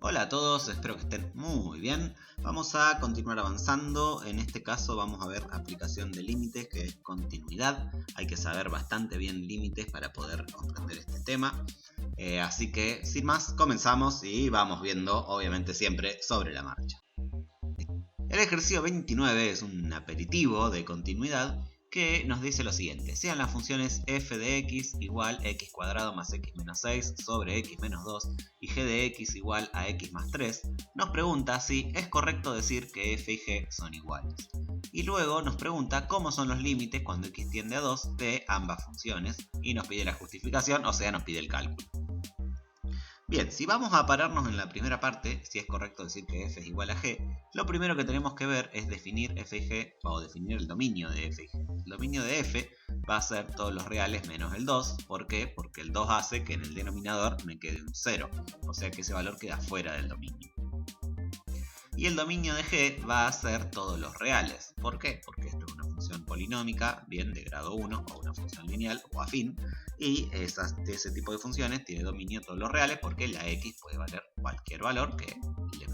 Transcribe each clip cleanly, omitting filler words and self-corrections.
Hola a todos, espero que estén muy bien. Vamos a continuar avanzando. En este caso vamos a ver aplicación de límites, que es continuidad. Hay que saber bastante bien límites para poder comprender este tema. Así que sin más, comenzamos y vamos viendo, obviamente siempre sobre la marcha. El ejercicio 29 es un aperitivo de continuidad que nos dice lo siguiente: sean las funciones f de x igual x cuadrado más x menos 6 sobre x menos 2 y g de x igual a x más 3, nos pregunta si es correcto decir que f y g son iguales. Y luego nos pregunta cómo son los límites cuando x tiende a 2 de ambas funciones y nos pide la justificación, o sea, nos pide el cálculo. Bien, si vamos a pararnos en la primera parte, si es correcto decir que f es igual a g, lo primero que tenemos que ver es definir f y g, o definir el dominio de f y g. El dominio de f va a ser todos los reales menos el 2. ¿Por qué? Porque el 2 hace que en el denominador me quede un 0, o sea que ese valor queda fuera del dominio. Y el dominio de g va a ser todos los reales. ¿Por qué? Porque esto es una función polinómica, bien de grado 1, o una función lineal o afín, y ese tipo de funciones tiene dominio todos los reales porque la x puede valer cualquier valor que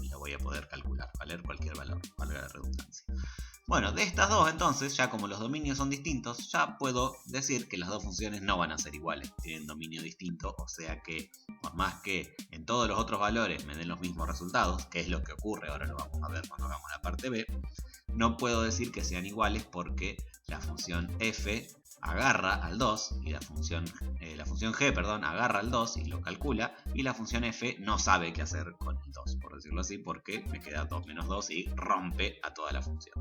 lo voy a poder calcular, valer cualquier valor, valga la redundancia. Bueno, de estas dos entonces, ya como los dominios son distintos, ya puedo decir que las dos funciones no van a ser iguales, tienen dominio distinto, o sea que por más que en todos los otros valores me den los mismos resultados, que es lo que ocurre, ahora lo vamos a ver cuando hagamos la parte B, no puedo decir que sean iguales porque la función f agarra al 2 y la función g, agarra al 2 y lo calcula, y la función f no sabe qué hacer con el 2, por decirlo así, porque me queda 2 menos 2 y rompe a toda la función.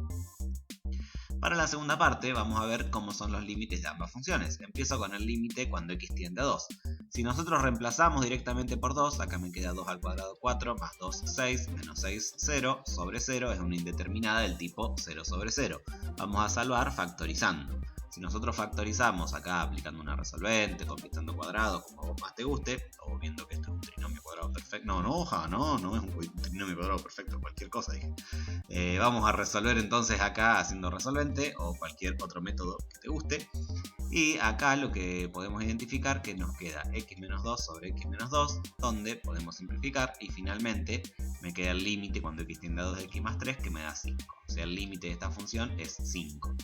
Para la segunda parte vamos a ver cómo son los límites de ambas funciones. Empiezo con el límite cuando x tiende a 2. Si nosotros reemplazamos directamente por 2, acá me queda 2 al cuadrado 4, más 2, 6, menos 6, 0, sobre 0 es una indeterminada del tipo 0 sobre 0. Vamos a salvar factorizando. Si nosotros factorizamos acá aplicando una resolvente, convirtiendo cuadrados, como vos más te guste, o viendo que esto es un trinomio cuadrado perfecto, no es un trinomio cuadrado perfecto, cualquier cosa dije. Vamos a resolver entonces acá haciendo resolvente o cualquier otro método que te guste. Y acá lo que podemos identificar que nos queda x menos 2 sobre x menos 2, donde podemos simplificar y finalmente me queda el límite cuando x tiende a 2 de x más 3 que me da 5. O sea, el límite de esta función es 5.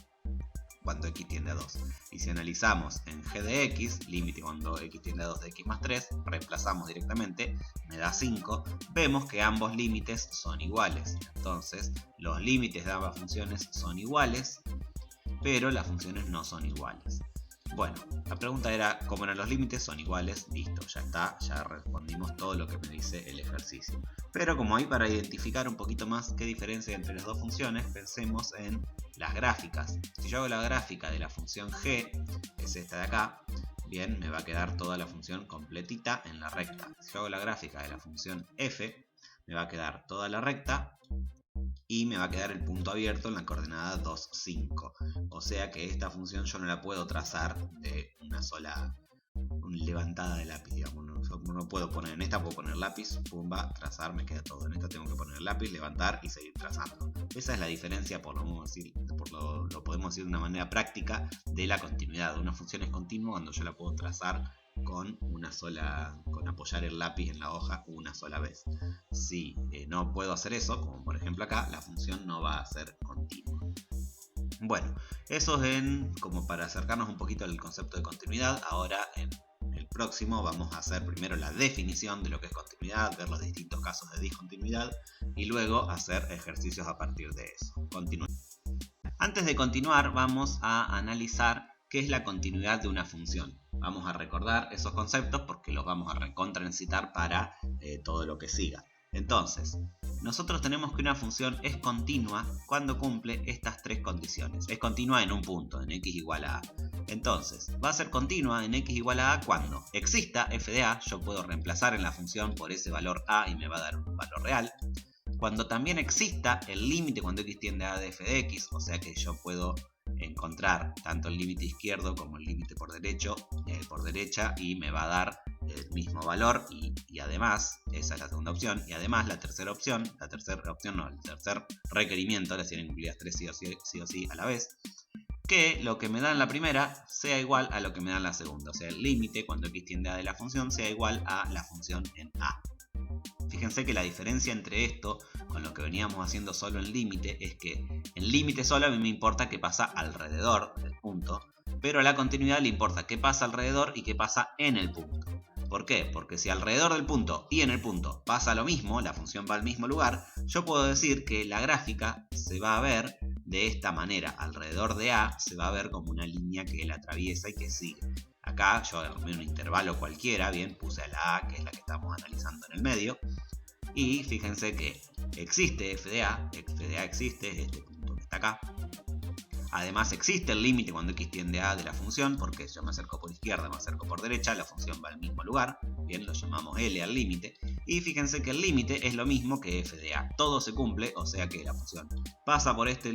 Cuando x tiende a 2. Y si analizamos en g de x, límite cuando x tiende a 2 de x más 3, reemplazamos directamente, me da 5, vemos que ambos límites son iguales. Entonces, los límites de ambas funciones son iguales, pero las funciones no son iguales. Bueno, la pregunta era, ¿cómo eran los límites? Son iguales, listo, ya está, ya respondimos todo lo que me dice el ejercicio. Pero como hay para identificar un poquito más qué diferencia hay entre las dos funciones, pensemos en las gráficas. Si yo hago la gráfica de la función g, es esta de acá, bien, me va a quedar toda la función completita en la recta. Si yo hago la gráfica de la función f, me va a quedar toda la recta y me va a quedar el punto abierto en la coordenada 2, 5. O sea que esta función yo no la puedo trazar de una sola levantada de lápiz, digamos. No puedo poner, en esta puedo poner lápiz, pumba, trazar, me queda todo. En esta tengo que poner lápiz, levantar y seguir trazando. Esa es la diferencia, lo podemos decir de una manera práctica, de la continuidad. Una función es continua cuando yo la puedo trazar con apoyar el lápiz en la hoja una sola vez. Si no puedo hacer eso, como por ejemplo acá, la función no va a ser continua. Bueno, eso es como para acercarnos un poquito al concepto de continuidad. Ahora en el próximo vamos a hacer primero la definición de lo que es continuidad, ver los distintos casos de discontinuidad y luego hacer ejercicios a partir de eso. Continuemos. Antes de continuar vamos a analizar qué es la continuidad de una función. Vamos a recordar esos conceptos porque los vamos a recontrancitar para todo lo que siga. Entonces, nosotros tenemos que una función es continua cuando cumple estas tres condiciones. Es continua en un punto, en x igual a a. Entonces, va a ser continua en x igual a cuando exista f de a, yo puedo reemplazar en la función por ese valor a y me va a dar un valor real. Cuando también exista el límite cuando x tiende a de f de x, o sea que yo puedo encontrar tanto el límite izquierdo como el límite por derecha y me va a dar el mismo valor y además, esa es la segunda opción, y además el tercer requerimiento, ahora tienen cumplidas 3 sí o sí a la vez, que lo que me da en la primera sea igual a lo que me da en la segunda. O sea, el límite cuando x tiende a de la función sea igual a la función en a. Fíjense que la diferencia entre esto con lo que veníamos haciendo solo en límite es que en límite solo a mí me importa qué pasa alrededor del punto, pero a la continuidad le importa qué pasa alrededor y qué pasa en el punto. ¿Por qué? Porque si alrededor del punto y en el punto pasa lo mismo, la función va al mismo lugar, yo puedo decir que la gráfica se va a ver de esta manera. Alrededor de A se va a ver como una línea que la atraviesa y que sigue. Acá yo armé un intervalo cualquiera, bien, puse a la A, que es la que estamos analizando en el medio. Y fíjense que existe f de A existe, es este punto que está acá. Además existe el límite cuando x tiende a de la función, porque yo me acerco por izquierda, me acerco por derecha, la función va al mismo lugar, bien, lo llamamos L al límite. Y fíjense que el límite es lo mismo que f de a, todo se cumple, o sea que la función pasa por este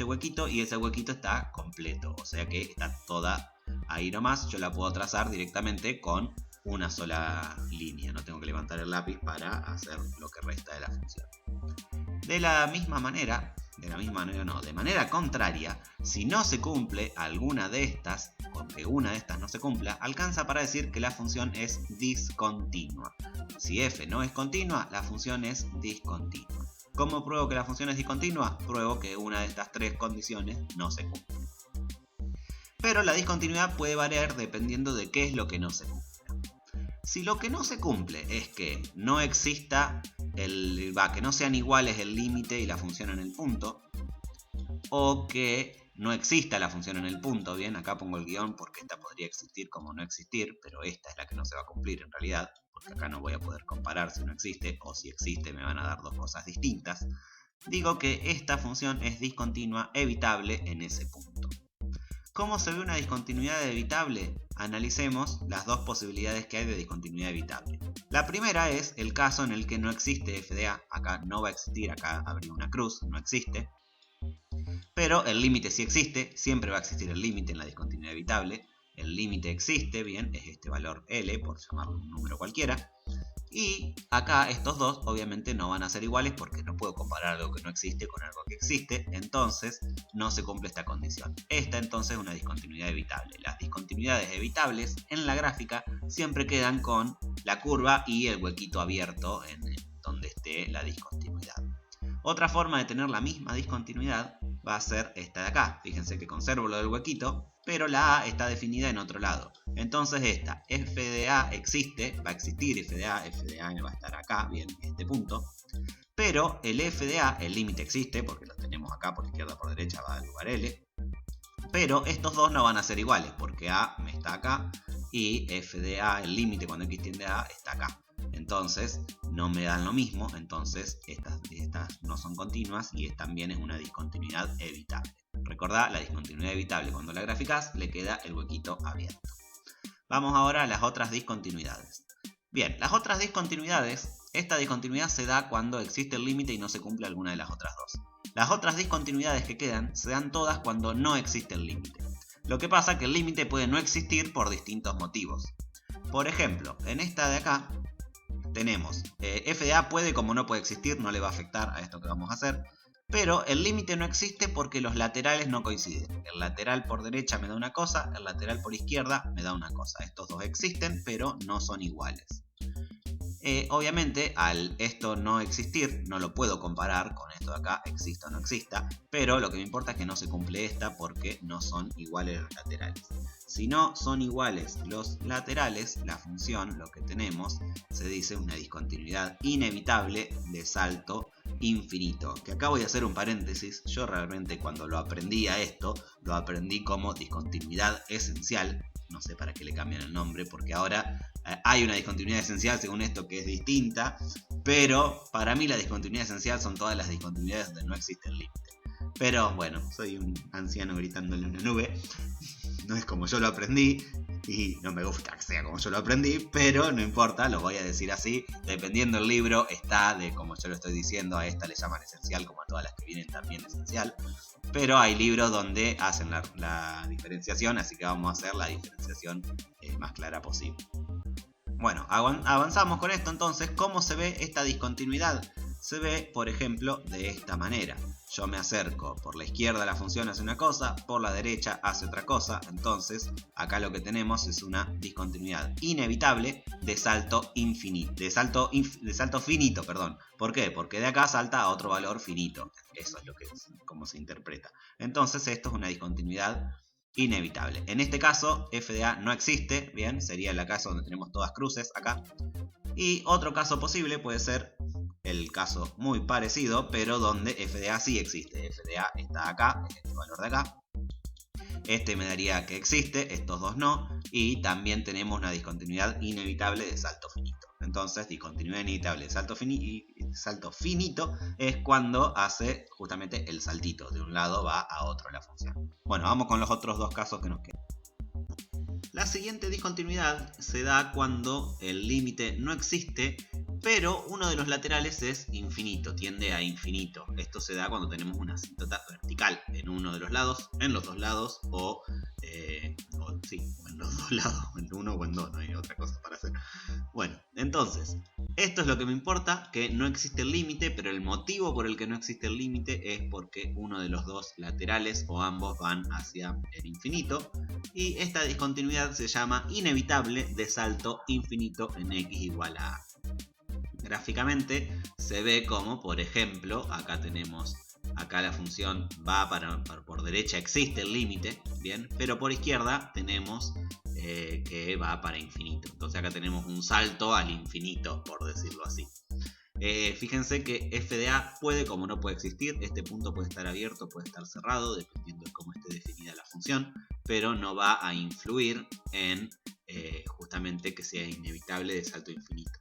huequito y ese huequito está completo, o sea que está toda ahí nomás. Yo la puedo trazar directamente con una sola línea, no tengo que levantar el lápiz para hacer lo que resta de la función. De manera contraria, si no se cumple alguna de estas, porque una de estas no se cumpla, alcanza para decir que la función es discontinua. Si f no es continua, la función es discontinua. ¿Cómo pruebo que la función es discontinua? Pruebo que una de estas tres condiciones no se cumple. Pero la discontinuidad puede variar dependiendo de qué es lo que no se cumple. Si lo que no se cumple es que no exista que no sean iguales el límite y la función en el punto, o que no exista la función en el punto, bien, acá pongo el guión porque esta podría existir como no existir, pero esta es la que no se va a cumplir en realidad, porque acá no voy a poder comparar si no existe, o si existe me van a dar dos cosas distintas. Digo que esta función es discontinua evitable en ese punto. ¿Cómo se ve una discontinuidad evitable? Analicemos las dos posibilidades que hay de discontinuidad evitable. La primera es el caso en el que no existe f de a, acá no va a existir, acá abrí una cruz, no existe. Pero el límite sí existe, siempre va a existir el límite en la discontinuidad evitable. El límite existe, bien, es este valor L, por llamarlo un número cualquiera. Y acá estos dos obviamente no van a ser iguales porque no puedo comparar algo que no existe con algo que existe, entonces no se cumple esta condición. Esta entonces es una discontinuidad evitable. Las discontinuidades evitables en la gráfica siempre quedan con la curva y el huequito abierto en donde esté la discontinuidad. Otra forma de tener la misma discontinuidad va a ser esta de acá. Fíjense que conservo lo del huequito, pero la A está definida en otro lado. Entonces esta f de a existe, va a existir f de a va a estar acá, bien, en este punto. Pero el f de a, el límite existe, porque lo tenemos acá por izquierda por derecha, va al lugar L. Pero estos dos no van a ser iguales, porque a me está acá y f de a, el límite cuando x tiende a, está acá. Entonces no me dan lo mismo, entonces estas no son continuas y también es una discontinuidad evitable. Recordá, la discontinuidad evitable cuando la graficás le queda el huequito abierto. Vamos ahora a las otras discontinuidades. Bien, las otras discontinuidades, esta discontinuidad se da cuando existe el límite y no se cumple alguna de las otras dos. Las otras discontinuidades que quedan se dan todas cuando no existe el límite. Lo que pasa es que el límite puede no existir por distintos motivos. Por ejemplo, en esta de acá tenemos f de a puede como no puede existir, no le va a afectar a esto que vamos a hacer. Pero el límite no existe porque los laterales no coinciden. El lateral por derecha me da una cosa, el lateral por izquierda me da una cosa. Estos dos existen, pero no son iguales. Obviamente, al esto no existir, no lo puedo comparar con esto de acá, exista o no exista. Pero lo que me importa es que no se cumple esta porque no son iguales los laterales. Si no son iguales los laterales, la función, lo que tenemos, se dice una discontinuidad inevitable de salto infinito. Que acá voy a hacer un paréntesis. Yo realmente cuando lo aprendí a esto, lo aprendí como discontinuidad esencial. No sé para qué le cambian el nombre, porque ahora hay una discontinuidad esencial según esto que es distinta. Pero para mí la discontinuidad esencial son todas las discontinuidades donde no existe el límite. Pero bueno, soy un anciano gritándole a una nube. No es como yo lo aprendí y no me gusta que sea como yo lo aprendí, pero no importa, lo voy a decir así. Dependiendo del libro, está de como yo lo estoy diciendo, a esta le llaman esencial, como a todas las que vienen también esencial. Pero hay libros donde hacen la diferenciación, así que vamos a hacer la diferenciación más clara posible. Bueno, avanzamos con esto entonces. ¿Cómo se ve esta discontinuidad? Se ve, por ejemplo, de esta manera. yo me acerco por la izquierda, la función hace una cosa, por la derecha hace otra cosa. Entonces acá lo que tenemos es una discontinuidad inevitable de salto infinito, de salto finito, perdón. ¿Por qué? Porque de acá salta a otro valor finito. Eso es lo que es, como se interpreta. Entonces esto es una discontinuidad inevitable. En este caso f de a no existe, bien, sería el caso donde tenemos todas cruces acá. Y otro caso posible puede ser el caso muy parecido, pero donde f de a sí existe. F de a está acá, es este valor de acá. Este me daría que existe, estos dos no. Y también tenemos una discontinuidad inevitable de salto finito. Entonces, discontinuidad inevitable de salto finito es cuando hace justamente el saltito. De un lado va a otro la función. Bueno, vamos con los otros dos casos que nos quedan. La siguiente discontinuidad se da cuando el límite no existe, pero uno de los laterales es infinito, tiende a infinito. Esto se da cuando tenemos una asíntota vertical en uno de los lados, en los dos lados o en los dos lados, en uno o en dos, no hay otra cosa para hacer. Bueno, entonces, esto es lo que me importa, que no existe el límite, pero el motivo por el que no existe el límite es porque uno de los dos laterales o ambos van hacia el infinito. Y esta discontinuidad se llama inevitable de salto infinito en x igual a a. Gráficamente se ve como, por ejemplo, acá tenemos, acá la función va por derecha, existe el límite, bien, pero por izquierda tenemos que va para infinito. Entonces acá tenemos un salto al infinito, por decirlo así. Fíjense que f de a puede como no puede existir, este punto puede estar abierto, puede estar cerrado, dependiendo de cómo esté definida la función, pero no va a influir en justamente que sea inevitable de salto infinito.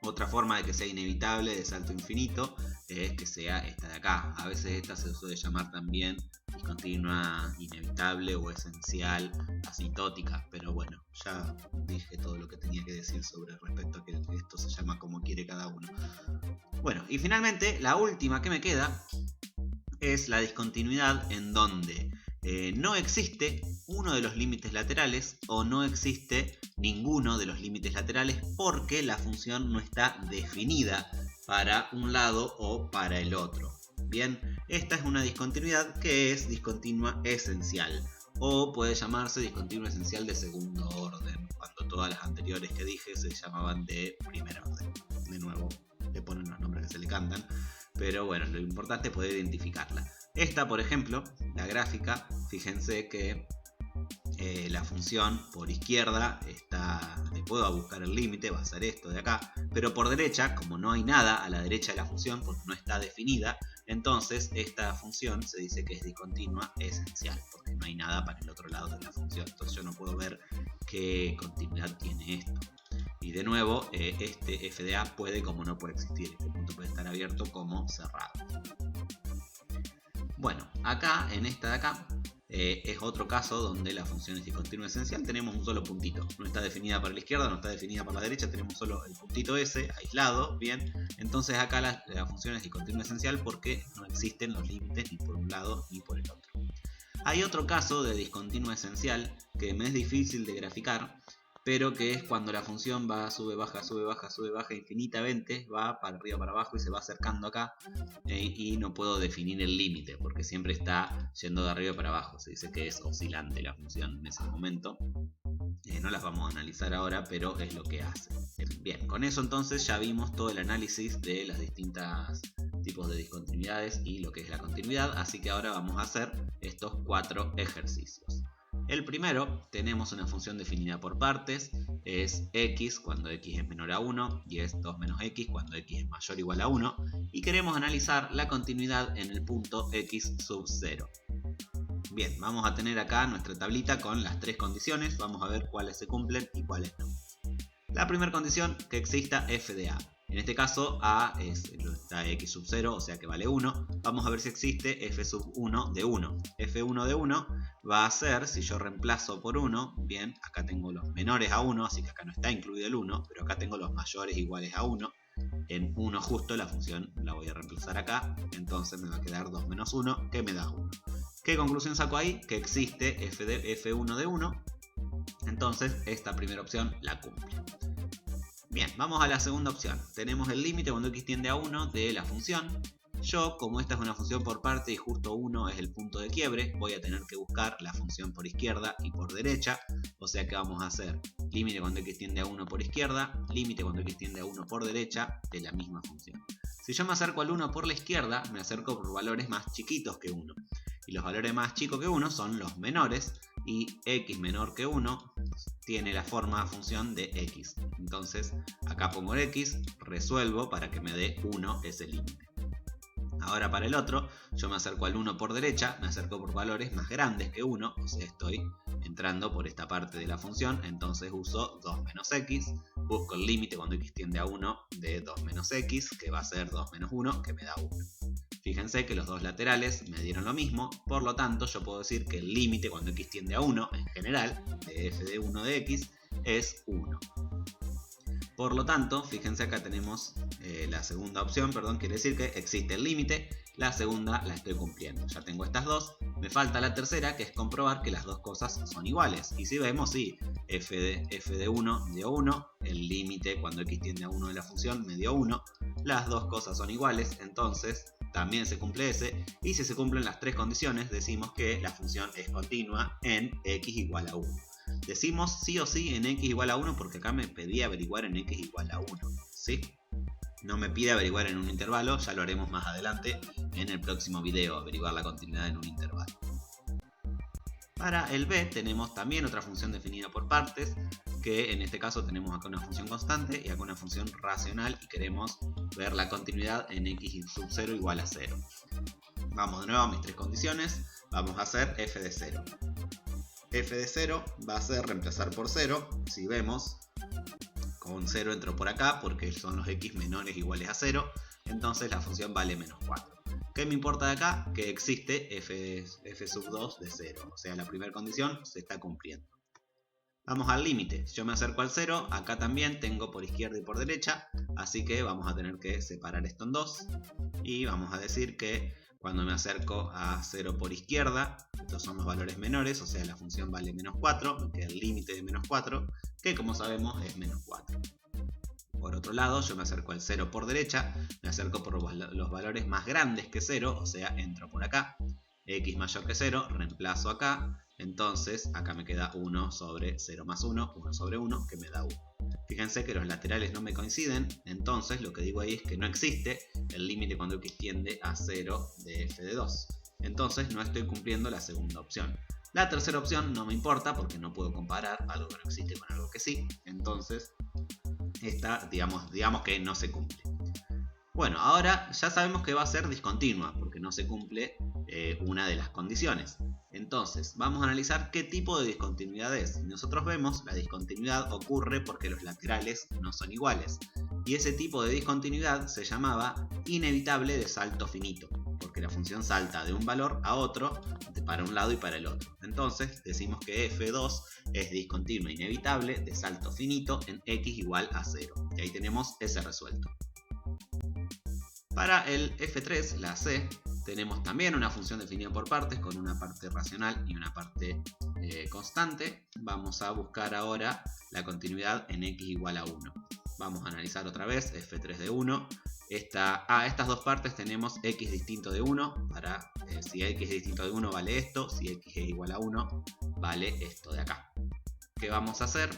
Otra forma de que sea inevitable de salto infinito es que sea esta de acá. A veces esta se suele llamar también discontinua inevitable o esencial asintótica, pero bueno, ya dije todo lo que tenía que decir sobre respecto a que esto se llama como quiere cada uno. Bueno, y finalmente la última que me queda es la discontinuidad en donde no existe uno de los límites laterales o no existe ninguno de los límites laterales porque la función no está definida para un lado o para el otro. Bien, esta es una discontinuidad que es discontinua esencial o puede llamarse discontinua esencial de segundo orden, cuando todas las anteriores que dije se llamaban de primer orden. De nuevo, le ponen los nombres que se le cantan, pero bueno, lo importante es poder identificarla. Esta, por ejemplo, la gráfica, fíjense que la función por izquierda está, le puedo buscar el límite, va a ser esto de acá, pero por derecha, como no hay nada a la derecha de la función porque no está definida, entonces esta función se dice que es discontinua esencial, porque no hay nada para el otro lado de la función. Entonces yo no puedo ver qué continuidad tiene esto. Y de nuevo, este f de a puede como no puede existir, este punto puede estar abierto como cerrado. Bueno, acá, en esta de acá, es otro caso donde la función es discontinua esencial. Tenemos un solo puntito, no está definida para la izquierda, no está definida para la derecha, tenemos solo el puntito ese aislado, bien. Entonces acá la función es discontinua esencial porque no existen los límites ni por un lado ni por el otro. Hay otro caso de discontinua esencial que me es difícil de graficar, pero que es cuando la función va, sube, baja, sube, baja, sube, baja infinitamente, va para arriba, para abajo y se va acercando acá, y no puedo definir el límite porque siempre está yendo de arriba para abajo. Se dice que es oscilante la función en ese momento. No las vamos a analizar ahora, pero es lo que hace. Bien, con eso entonces ya vimos todo el análisis de las distintas tipos de discontinuidades y lo que es la continuidad, así que ahora vamos a hacer estos 4 ejercicios. El primero, tenemos una función definida por partes, es x cuando x es menor a 1 y es 2 menos x cuando x es mayor o igual a 1, y queremos analizar la continuidad en el punto x sub 0. Bien, vamos a tener acá nuestra tablita con las 3 condiciones, vamos a ver cuáles se cumplen y cuáles no. La primera condición, que exista f de a. En este caso a está x sub 0, o sea que vale 1. Vamos a ver si existe f sub 1 de 1. f1 de 1 va a ser, si yo reemplazo por 1, bien, acá tengo los menores a 1, así que acá no está incluido el 1, pero acá tengo los mayores iguales a 1. En 1 justo la función la voy a reemplazar acá, entonces me va a quedar 2 menos 1, que me da 1. ¿Qué conclusión saco ahí? Que existe f1 de 1, entonces esta primera opción la cumple. Bien, vamos a la segunda opción. Tenemos el límite cuando x tiende a 1 de la función yo, como esta es una función por parte y justo 1 es el punto de quiebre, voy a tener que buscar la función por izquierda y por derecha. O sea que vamos a hacer límite cuando x tiende a 1 por izquierda, límite cuando x tiende a 1 por derecha de la misma función. Si yo me acerco al 1 por la izquierda, me acerco por valores más chiquitos que 1. Y los valores más chicos que 1 son los menores, y x menor que 1 tiene la forma función de x. Entonces acá pongo x, resuelvo para que me dé 1 ese límite. Ahora para el otro, yo me acerco al 1 por derecha, me acerco por valores más grandes que 1, o sea estoy entrando por esta parte de la función, entonces uso 2 menos x, busco el límite cuando x tiende a 1 de 2 menos x, que va a ser 2 menos 1, que me da 1. Fíjense que los dos laterales me dieron lo mismo, por lo tanto yo puedo decir que el límite cuando x tiende a 1, en general, de f de 1 de x, es 1. Por lo tanto, fíjense acá tenemos la segunda opción, quiere decir que existe el límite, la segunda la estoy cumpliendo. Ya tengo estas dos, me falta la tercera, que es comprobar que las dos cosas son iguales. Y si vemos, sí, f de 1 dio 1, el límite cuando x tiende a 1 de la función me dio 1, las dos cosas son iguales, entonces también se cumple ese, y si se cumplen las tres condiciones, decimos que la función es continua en x igual a 1. Decimos sí o sí en x igual a 1 porque acá me pedía averiguar en x igual a 1, ¿sí? No me pide averiguar en un intervalo, ya lo haremos más adelante en el próximo video, averiguar la continuidad en un intervalo. Para el b tenemos también otra función definida por partes, que en este caso tenemos acá una función constante y acá una función racional y queremos ver la continuidad en x sub 0 igual a 0. Vamos de nuevo a mis tres condiciones, vamos a hacer f de 0. F de 0 va a ser reemplazar por 0, si vemos, con 0 entro por acá porque son los x menores iguales a 0, entonces la función vale menos 4. ¿Qué me importa de acá? Que existe f sub 2 de 0, o sea la primera condición se está cumpliendo. Vamos al límite, si yo me acerco al 0, acá también tengo por izquierda y por derecha, así que vamos a tener que separar esto en dos, y vamos a decir que cuando me acerco a 0 por izquierda, estos son los valores menores, o sea la función vale menos 4, me queda el límite de menos 4, que como sabemos es menos 4. Por otro lado, yo me acerco al 0 por derecha, me acerco por los valores más grandes que 0, o sea entro por acá, x mayor que 0, reemplazo acá, entonces acá me queda 1 sobre 0 más 1, 1 sobre 1, que me da 1. Fíjense que los laterales no me coinciden, entonces lo que digo ahí es que no existe el límite cuando x tiende a 0 de f de 2. Entonces no estoy cumpliendo la segunda opción. La tercera opción no me importa porque no puedo comparar algo que no existe con algo que sí. Entonces esta digamos que no se cumple. Bueno, ahora ya sabemos que va a ser discontinua porque no se cumple una de las condiciones. Entonces vamos a analizar qué tipo de discontinuidad es. Y nosotros vemos la discontinuidad ocurre porque los laterales no son iguales. Y ese tipo de discontinuidad se llamaba inevitable de salto finito, porque la función salta de un valor a otro para un lado y para el otro. Entonces decimos que f2 es discontinua inevitable de salto finito en x igual a 0. Y ahí tenemos ese resuelto. Para el f3, la c, tenemos también una función definida por partes con una parte racional y una parte constante. Vamos a buscar ahora la continuidad en x igual a 1. Vamos a analizar otra vez f3 de 1. Estas dos partes tenemos x distinto de 1. Para si x es distinto de 1 vale esto, si x es igual a 1 vale esto de acá. ¿Qué vamos a hacer?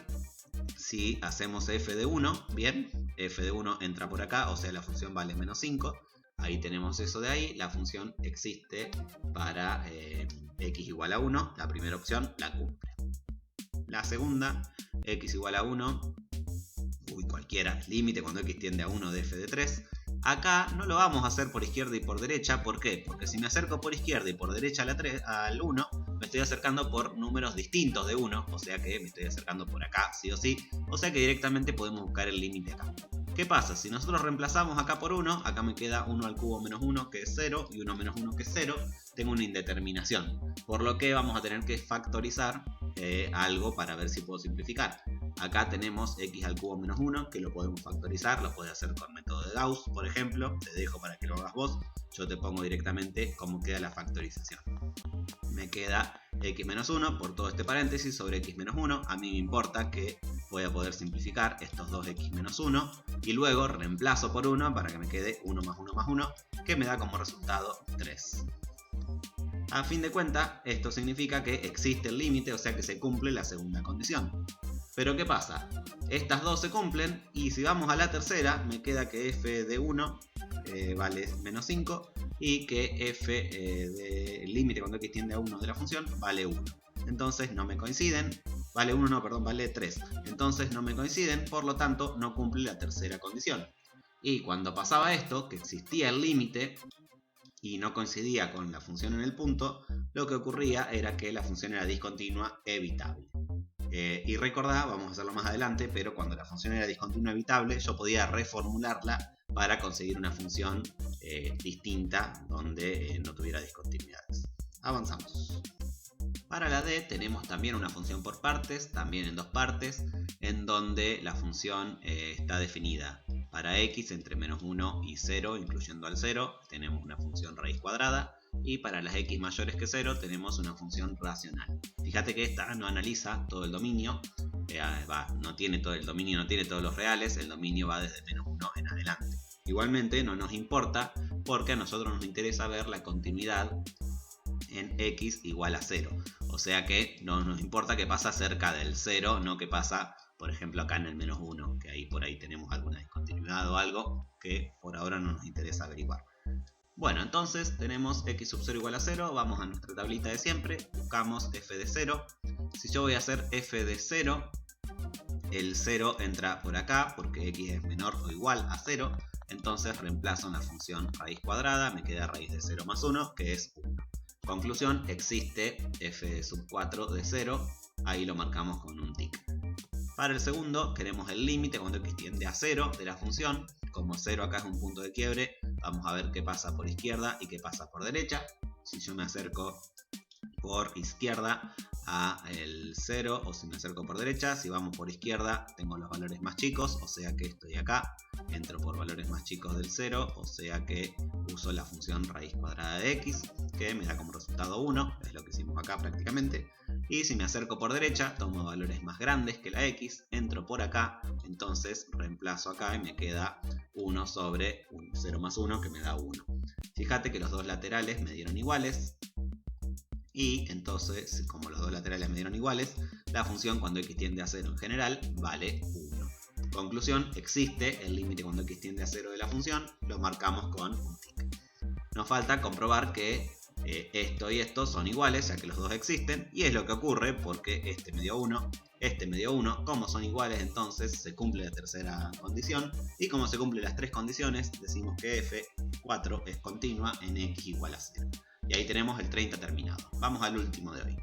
Si hacemos f de 1, bien, f de 1 entra por acá, o sea la función vale menos 5. Ahí tenemos eso de ahí, la función existe para x igual a 1, la primera opción la cumple. La segunda, x igual a 1, cualquiera, límite cuando x tiende a 1 de f de 3. Acá no lo vamos a hacer por izquierda y por derecha, ¿por qué? Porque si me acerco por izquierda y por derecha al 1, me estoy acercando por números distintos de 1, o sea que me estoy acercando por acá, sí o sí, o sea que directamente podemos buscar el límite acá. ¿Qué pasa? Si nosotros reemplazamos acá por 1, acá me queda 1 al cubo menos 1 que es 0 y 1 menos 1 que es 0, tengo una indeterminación, por lo que vamos a tener que factorizar algo para ver si puedo simplificar. Acá tenemos x al cubo menos 1 que lo podemos factorizar, lo puedes hacer con método de Gauss, por ejemplo, te dejo para que lo hagas vos, yo te pongo directamente cómo queda la factorización. Me queda x menos 1 por todo este paréntesis sobre x menos 1, a mí me importa que voy a poder simplificar estos 2x menos 1 y luego reemplazo por 1 para que me quede 1 más 1 más 1, que me da como resultado 3. A fin de cuentas, esto significa que existe el límite, o sea que se cumple la segunda condición. Pero ¿qué pasa? Estas dos se cumplen y si vamos a la tercera, me queda que f de 1 vale menos 5 y que f del límite cuando x tiende a 1 de la función vale 1. Entonces no me coinciden, vale 1 no, perdón, vale 3. Entonces no me coinciden, por lo tanto no cumple la tercera condición. Y cuando pasaba esto, que existía el límite y no coincidía con la función en el punto, lo que ocurría era que la función era discontinua evitable. Y recordá, vamos a hacerlo más adelante, pero cuando la función era discontinua evitable, yo podía reformularla para conseguir una función distinta donde no tuviera discontinuidades. Avanzamos. Para la D tenemos también una función por partes, también en dos partes, en donde la función está definida. Para x entre menos 1 y 0, incluyendo al 0, tenemos una función raíz cuadrada. Y para las x mayores que 0 tenemos una función racional. Fíjate que esta no analiza todo el dominio, no tiene todo el dominio, no tiene todos los reales, el dominio va desde menos 1 en adelante. Igualmente no nos importa porque a nosotros nos interesa ver la continuidad en x igual a 0. O sea que no nos importa que pasa cerca del 0, no que pasa, por ejemplo, acá en el menos 1, que ahí por ahí tenemos alguna discontinuidad o algo que por ahora no nos interesa averiguar. Bueno, entonces tenemos x sub 0 igual a 0, vamos a nuestra tablita de siempre, buscamos f de 0. Si yo voy a hacer f de 0, el 0 entra por acá porque x es menor o igual a 0, entonces reemplazo en la función raíz cuadrada, me queda raíz de 0 más 1, que es 1. Conclusión, existe f sub 4 de 0, ahí lo marcamos con un tic. Para el segundo queremos el límite cuando x tiende a 0 de la función. Como 0 acá es un punto de quiebre, vamos a ver qué pasa por izquierda y qué pasa por derecha. Si yo me acerco por izquierda a el 0 o si me acerco por derecha, si vamos por izquierda tengo los valores más chicos, o sea que estoy acá, entro por valores más chicos del 0, o sea que uso la función raíz cuadrada de x, que me da como resultado 1, es lo que hicimos acá prácticamente. Y si me acerco por derecha, tomo valores más grandes que la x, entro por acá, entonces reemplazo acá y me queda 1 sobre 0 más 1, que me da 1. Fíjate que los dos laterales me dieron iguales. Y entonces, como los dos laterales me dieron iguales, la función cuando x tiende a 0 en general vale 1. Conclusión, existe el límite cuando x tiende a 0 de la función, lo marcamos con un tic. Nos falta comprobar que esto y esto son iguales, ya que los dos existen, y es lo que ocurre porque este me dio 1, este me dio 1, como son iguales entonces se cumple la tercera condición, y como se cumplen las tres condiciones, decimos que f4 es continua en x igual a 0. Y ahí tenemos el 30 terminado. Vamos al último de hoy.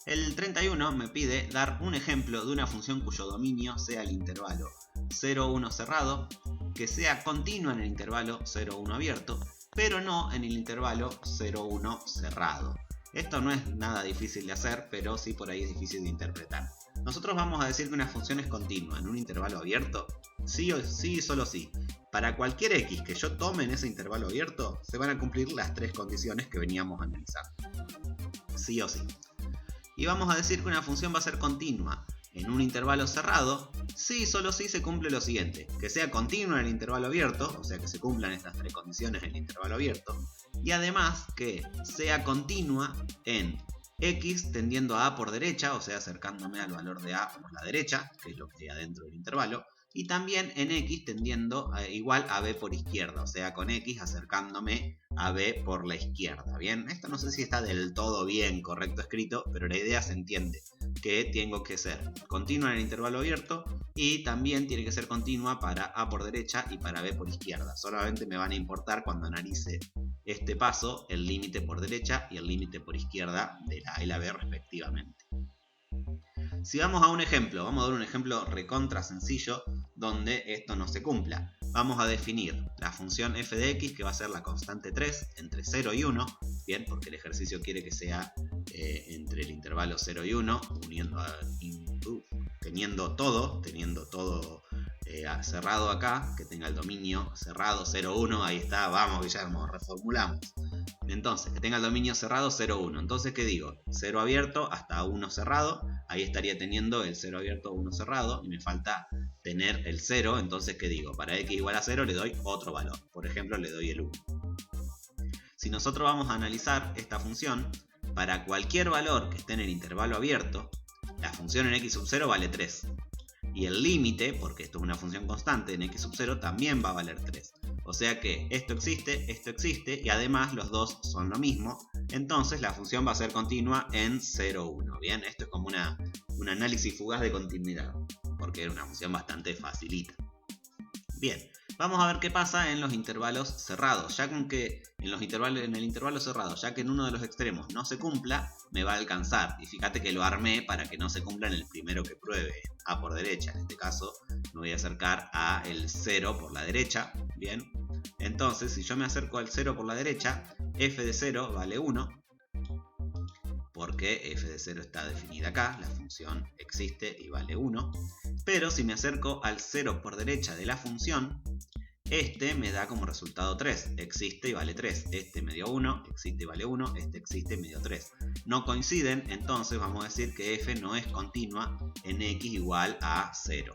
El 31 me pide dar un ejemplo de una función cuyo dominio sea el intervalo 0, 1 cerrado, que sea continua en el intervalo 0, 1 abierto, pero no en el intervalo 0, 1 cerrado. Esto no es nada difícil de hacer, pero sí por ahí es difícil de interpretar. Nosotros vamos a decir que una función es continua en un intervalo abierto, sí o sí, solo sí. Para cualquier x que yo tome en ese intervalo abierto, se van a cumplir las tres condiciones que veníamos analizando. Sí o sí. Y vamos a decir que una función va a ser continua en un intervalo cerrado, sí, solo sí se cumple lo siguiente: que sea continua en el intervalo abierto, o sea que se cumplan estas tres condiciones en el intervalo abierto, y además que sea continua en x tendiendo a por derecha, o sea acercándome al valor de a por la derecha, que es lo que hay adentro del intervalo, y también en x tendiendo igual a b por izquierda, o sea con x acercándome a b por la izquierda. Bien, esto no sé si está del todo bien correcto escrito, pero la idea se entiende, que tengo que ser continua en el intervalo abierto y también tiene que ser continua para a por derecha y para b por izquierda. Solamente me van a importar cuando analice este paso el límite por derecha y el límite por izquierda de la a y la b respectivamente. Si vamos a un ejemplo, vamos a dar un ejemplo recontra sencillo donde esto no se cumpla. Vamos a definir la función f de x, que va a ser la constante 3 entre 0 y 1, bien, porque el ejercicio quiere que sea entre el intervalo 0 y 1, teniendo todo cerrado acá, que tenga el dominio cerrado 0, 1, ahí está, vamos Guillermo, reformulamos. Entonces, que tenga el dominio cerrado 0, 1. Entonces, ¿qué digo? 0 abierto hasta 1 cerrado. ahí estaría teniendo el 0 abierto o 1 cerrado, y me falta tener el 0, entonces ¿qué digo? Para x igual a 0 le doy otro valor, por ejemplo le doy el 1. Si nosotros vamos a analizar esta función, para cualquier valor que esté en el intervalo abierto, la función en x sub 0 vale 3. Y el límite, porque esto es una función constante, en x sub 0 también va a valer 3. O sea que esto existe y además los dos son lo mismo. Entonces la función va a ser continua en 0, 1. Bien, esto es como un análisis fugaz de continuidad, porque era una función bastante facilita. Bien, vamos a ver qué pasa en los intervalos cerrados. Ya con que en el intervalo cerrado, ya que en uno de los extremos no se cumpla, me va a alcanzar. Y fíjate que lo armé para que no se cumpla en el primero que pruebe, A por derecha. En este caso me voy a acercar a el 0 por la derecha. Bien, entonces si yo me acerco al 0 por la derecha, f de 0 vale 1. Porque f de 0 está definida acá, la función existe y vale 1. Pero si me acerco al 0 por derecha de la función, este me da como resultado 3, existe y vale 3. Este me dio 1, existe y vale 1, este existe y me dio 3. No coinciden, entonces vamos a decir que f no es continua en x igual a 0.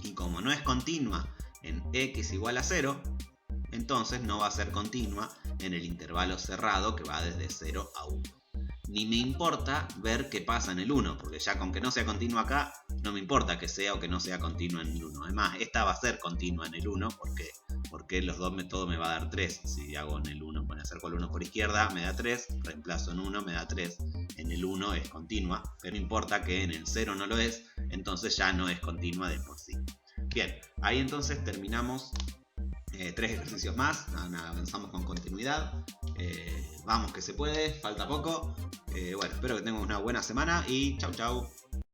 Y como no es continua en x igual a 0, entonces no va a ser continua en el intervalo cerrado que va desde 0 a 1. Ni me importa ver qué pasa en el 1, porque ya con que no sea continua acá, no me importa que sea o que no sea continua en el 1. Además, esta va a ser continua en el 1 porque los dos métodos me va a dar 3. Si hago en el 1, me acerco al 1 por izquierda, me da 3, reemplazo en 1, me da 3. En el 1 es continua, pero importa que en el 0 no lo es, entonces ya no es continua de por sí. Bien, ahí entonces terminamos 3 ejercicios más, avanzamos con continuidad. Vamos que se puede, falta poco. Bueno, espero que tengan una buena semana y chau chau.